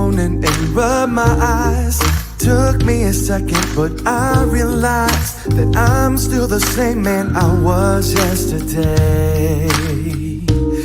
moaning and rub my eyes. Took me a second, but I realized that I'm still the same man I was yesterday.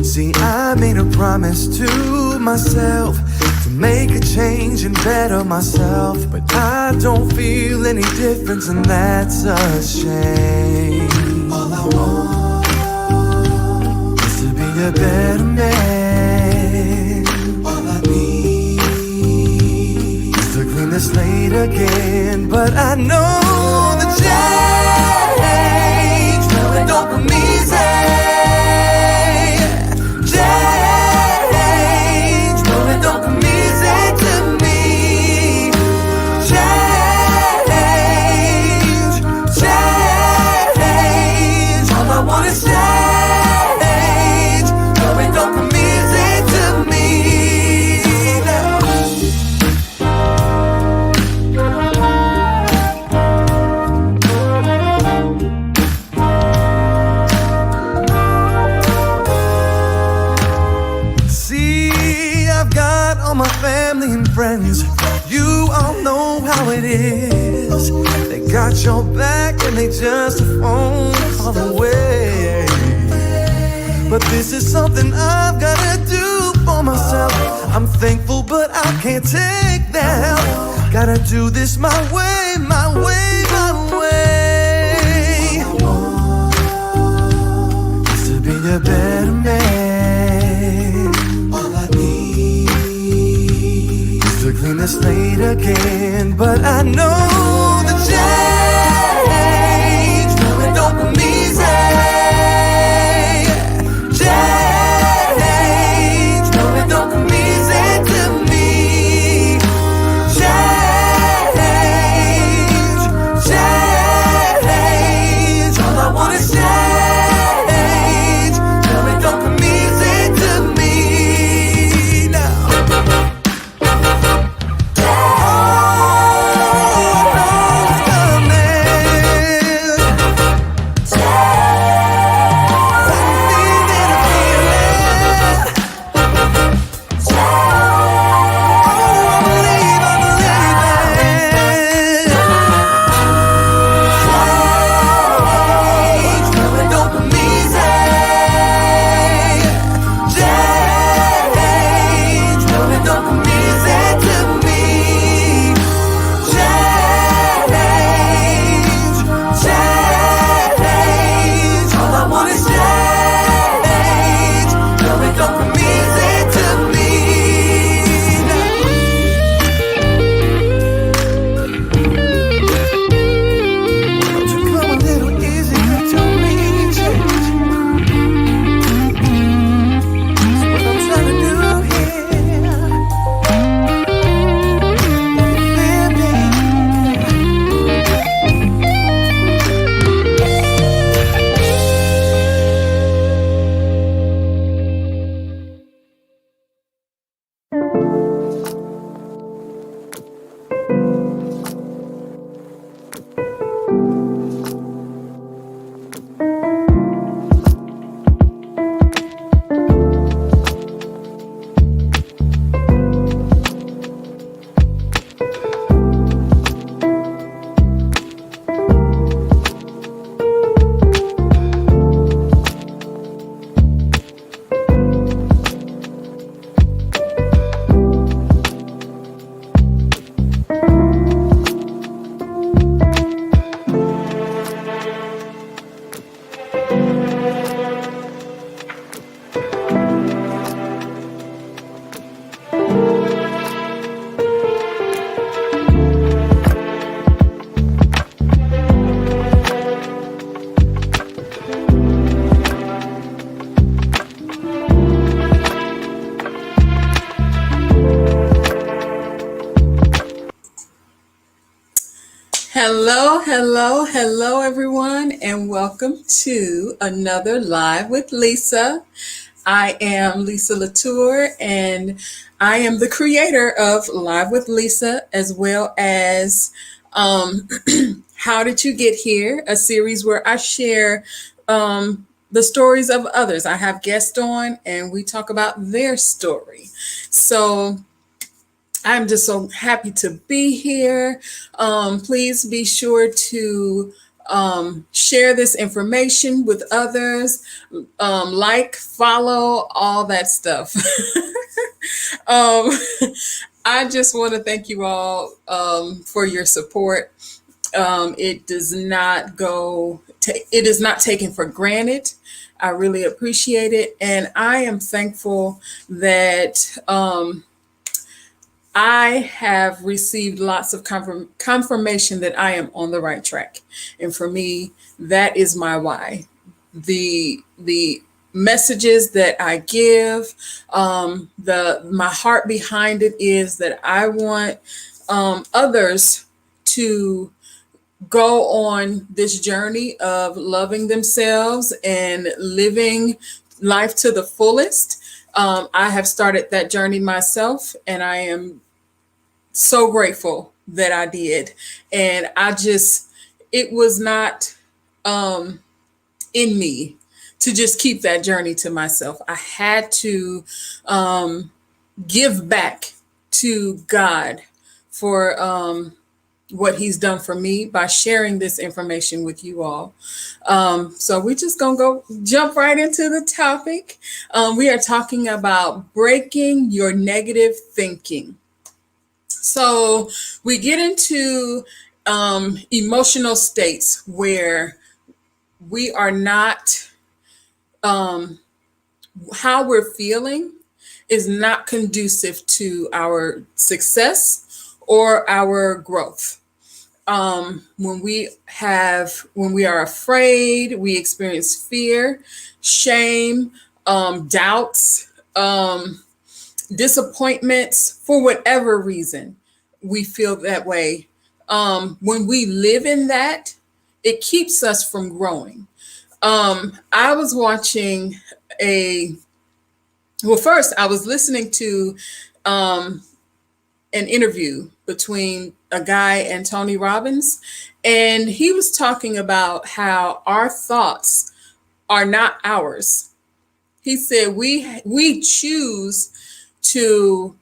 See, I made a promise to myself to make a change and better myself, but I don't feel any difference, and that's a shame. All I want is to be a better man. All I need is to clean the slate again, but I know the change, no, it don't come easy. Change, no, it don't come easy to me. Change, change, all I want is change. No, it don't come easy to me. See, I've got all my family and friends. You all know how it is. They got your back and they just a phone call away. But this is something I've gotta do for myself. I'm thankful, but I can't take their help. Gotta do this my way, my way, my way. Just to be a better man. All I need is to clean the slate again, but I know the change, no, it don't come easy. Change, no, it don't come easy to me. Change, change, all I want is change. No, it don't come easy to me now. Oh, I know it's coming. Hello, everyone, and welcome to another Live with Lisa. I am Lisa Latour, and I am the creator of Live with Lisa, as well as How Did You Get Here, a series where I share the stories of others. I have guests on, and we talk about their story. So I'm just so happy to be here. Please be sure to share this information with others, like, follow, all that stuff. um, I just want to thank you all for your support. It does not it is not taken for granted. I really appreciate it, and I am thankful that I have received lots of confirmation that I am on the right track. And for me, that is my why. The messages that I give, the my heart behind it is that I want others to go on this journey of loving themselves and living life to the fullest. I have started that journey myself, and I am so grateful that I did. And it was not in me to just keep that journey to myself. I had to give back to God for what He's done for me by sharing this information with you all. So we're just gonna jump right into the topic. We are talking about breaking your negative thinking. So we get into emotional states where we are not, how we're feeling is not conducive to our success or our growth. When we are afraid, we experience fear, shame, doubts, disappointments, for whatever reason we feel that way. When we live in that, it keeps us from growing. I was watching first I was listening to an interview between a guy and Tony Robbins, and he was talking about how our thoughts are not ours. He said we choose to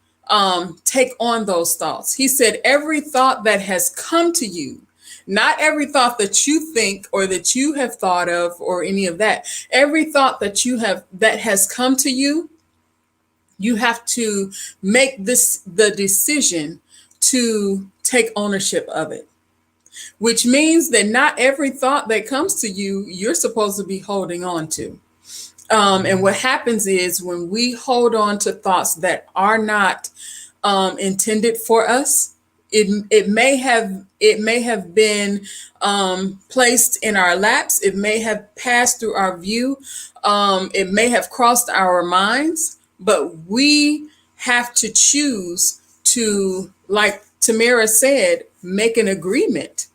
take on those thoughts. He said every thought that has come to you, not every thought that you think or that you have thought of or any of that, every thought that has come to you, you have to make the decision to take ownership of it, which means that not every thought that comes to you, you're supposed to be holding on to. And what happens is when we hold on to thoughts that are not intended for us, it may have been placed in our laps. It may have passed through our view. It may have crossed our minds, but we have to choose to, like Tamara said, make an agreement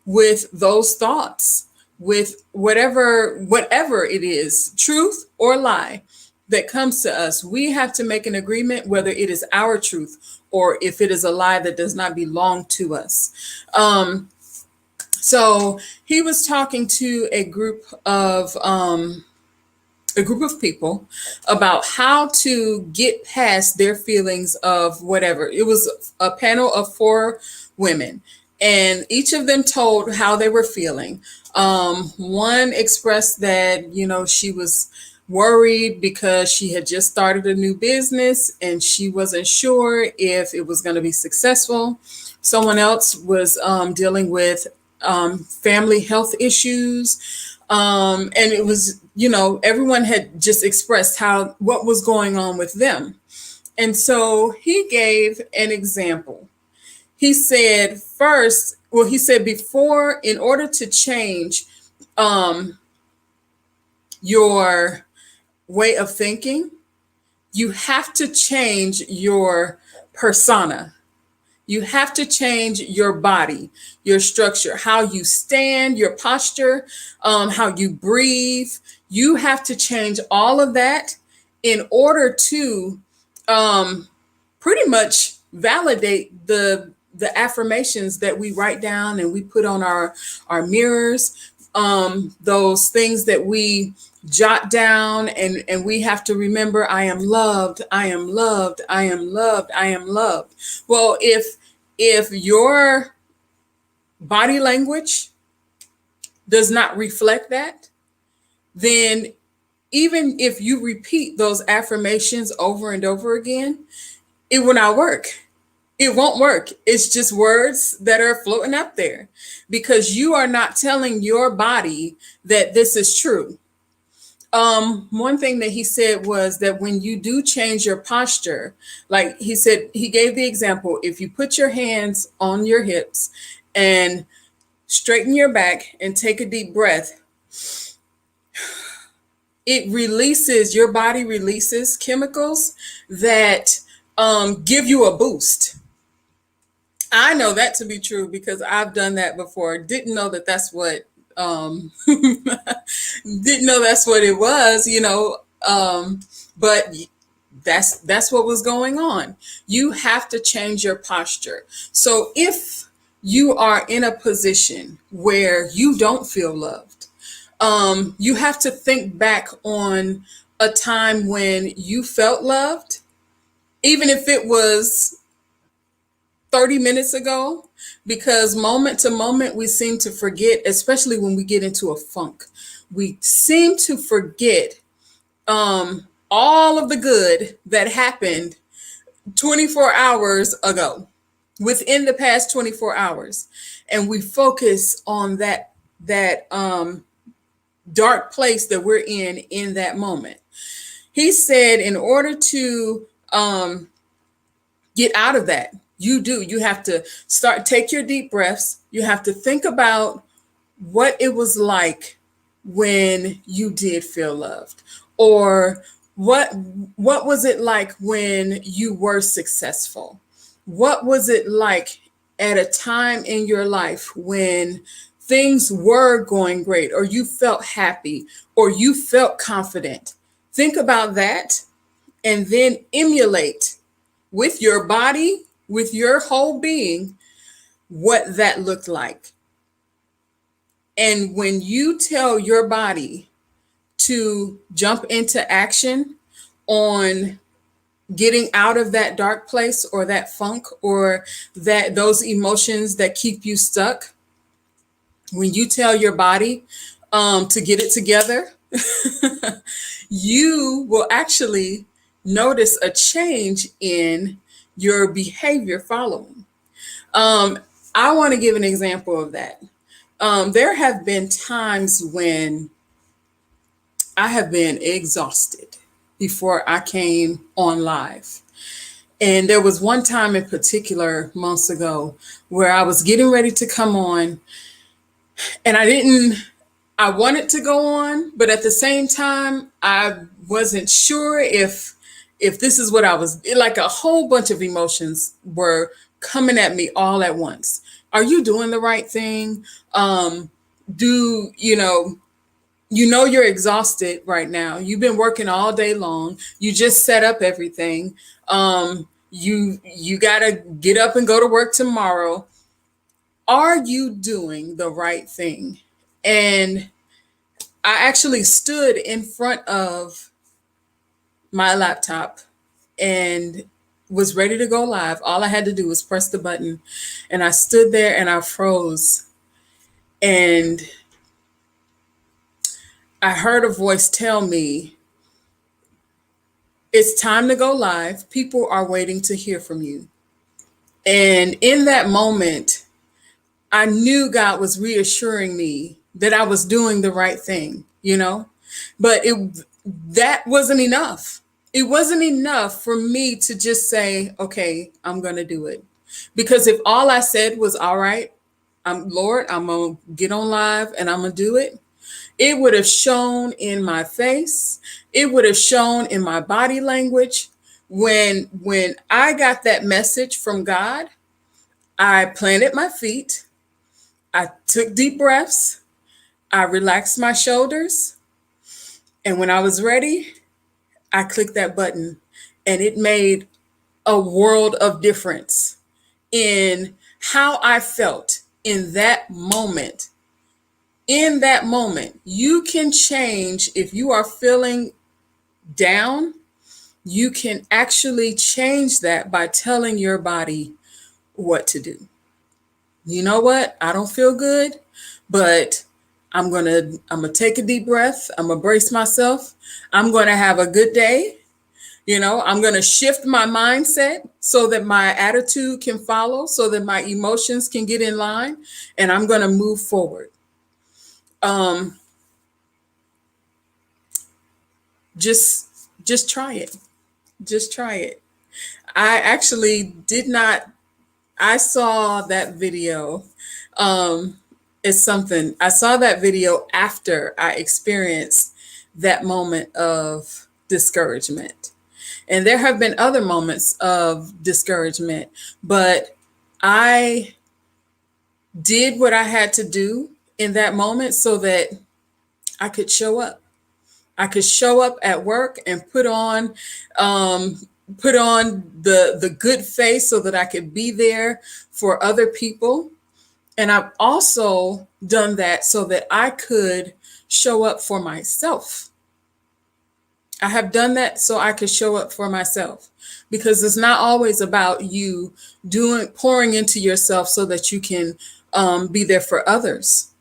with those thoughts, with whatever it is, truth or lie that comes to us. We have to make an agreement whether it is our truth or if it is a lie that does not belong to us. So he was talking to a group of people about how to get past their feelings of whatever. It was a panel of 4 women, and each of them told how they were feeling. One expressed that, she was worried because she had just started a new business and she wasn't sure if it was going to be successful. Someone else was dealing with family health issues. And it was, everyone had just expressed what was going on with them. And so he gave an example. He said before, in order to change your way of thinking, you have to change your persona. You have to change your body, your structure, how you stand, your posture, how you breathe. You have to change all of that in order to pretty much validate the affirmations that we write down and we put on our mirrors, those things that we jot down, and we have to remember, I am loved, I am loved, I am loved, I am loved. Well, if your body language does not reflect that, then even if you repeat those affirmations over and over again, it will not work. It won't work. It's just words that are floating up there because you are not telling your body that this is true. One thing that he said was that when you do change your posture, like he said, he gave the example, if you put your hands on your hips and straighten your back and take a deep breath, your body releases chemicals that give you a boost. I know that to be true because I've done that before. Didn't know that that's what didn't know that's what it was, but that's what was going on. You have to change your posture. So if you are in a position where you don't feel loved, you have to think back on a time when you felt loved, even if it was 30 minutes ago, because moment to moment we seem to forget, especially when we get into a funk. We seem to forget all of the good that happened 24 hours ago, within the past 24 hours. And we focus on that dark place that we're in that moment. He said in order to get out of that, you have to take your deep breaths. You have to think about what it was like when you did feel loved, or what was it like when you were successful? What was it like at a time in your life when things were going great, or you felt happy, or you felt confident? Think about that and then emulate with your body, with your whole being, what that looked like. And when you tell your body to jump into action on getting out of that dark place or that funk or those emotions that keep you stuck, when you tell your body to get it together, you will actually notice a change in your behavior following. I want to give an example of that. There have been times when I have been exhausted before I came on live. And there was one time in particular months ago where I was getting ready to come on, and I wanted to go on, but at the same time, I wasn't sure if this is what I was like. A whole bunch of emotions were coming at me all at once. Are you doing the right thing? Do you're exhausted right now. You've been working all day long. You just set up everything. You got to get up and go to work tomorrow. Are you doing the right thing? And I actually stood in front of my laptop and was ready to go live. All I had to do was press the button. And I stood there and I froze. And I heard a voice tell me, it's time to go live. People are waiting to hear from you. And in that moment, I knew God was reassuring me that I was doing the right thing, but that wasn't enough. It wasn't enough for me to just say, okay, I'm going to do it. Because if all I said was, all right, Lord, I'm going to get on live and I'm going to do it, it would have shown in my face. It would have shown in my body language. When I got that message from God, I planted my feet. I took deep breaths. I relaxed my shoulders. And when I was ready, I clicked that button, and it made a world of difference in how I felt in that moment, in that moment, you can change. If you are feeling down, you can actually change that by telling your body what to do. You know what? I don't feel good, but I'm gonna take a deep breath. I'm gonna brace myself. I'm gonna have a good day. I'm gonna shift my mindset so that my attitude can follow, so that my emotions can get in line, and I'm gonna move forward. Um, just try it. Just try it. I actually did not. I saw that video. Um, it's something. I saw that video after I experienced that moment of discouragement. And there have been other moments of discouragement, but I did what I had to do in that moment so that I could show up. I could show up at work and um, put on the good face so that I could be there for other people. And I've also done that so that I could show up for myself. I have done that so I could show up for myself, because it's not always about you pouring into yourself so that you can be there for others.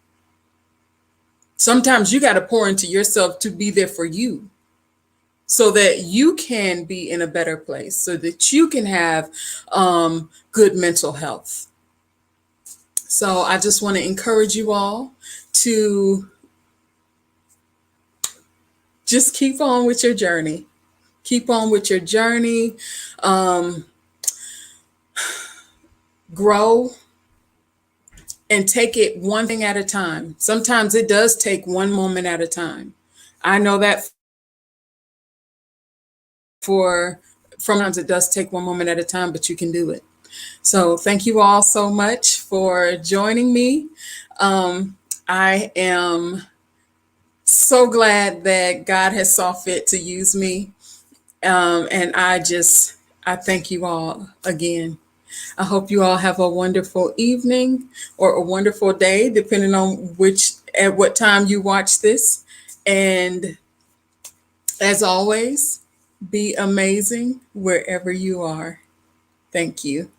Sometimes you got to pour into yourself to be there for you, so that you can be in a better place, so that you can have good mental health. So I just want to encourage you all to just keep on with your journey. Keep on with your journey. Um, Grow and take it one thing at a time. Sometimes it does take one moment at a time. I know that for sometimes it does take one moment at a time, but you can do it. So thank you all so much for joining me. I am so glad that God has saw fit to use me. And I thank you all again. I hope you all have a wonderful evening or a wonderful day, depending on at what time you watch this. And as always, be amazing wherever you are. Thank you.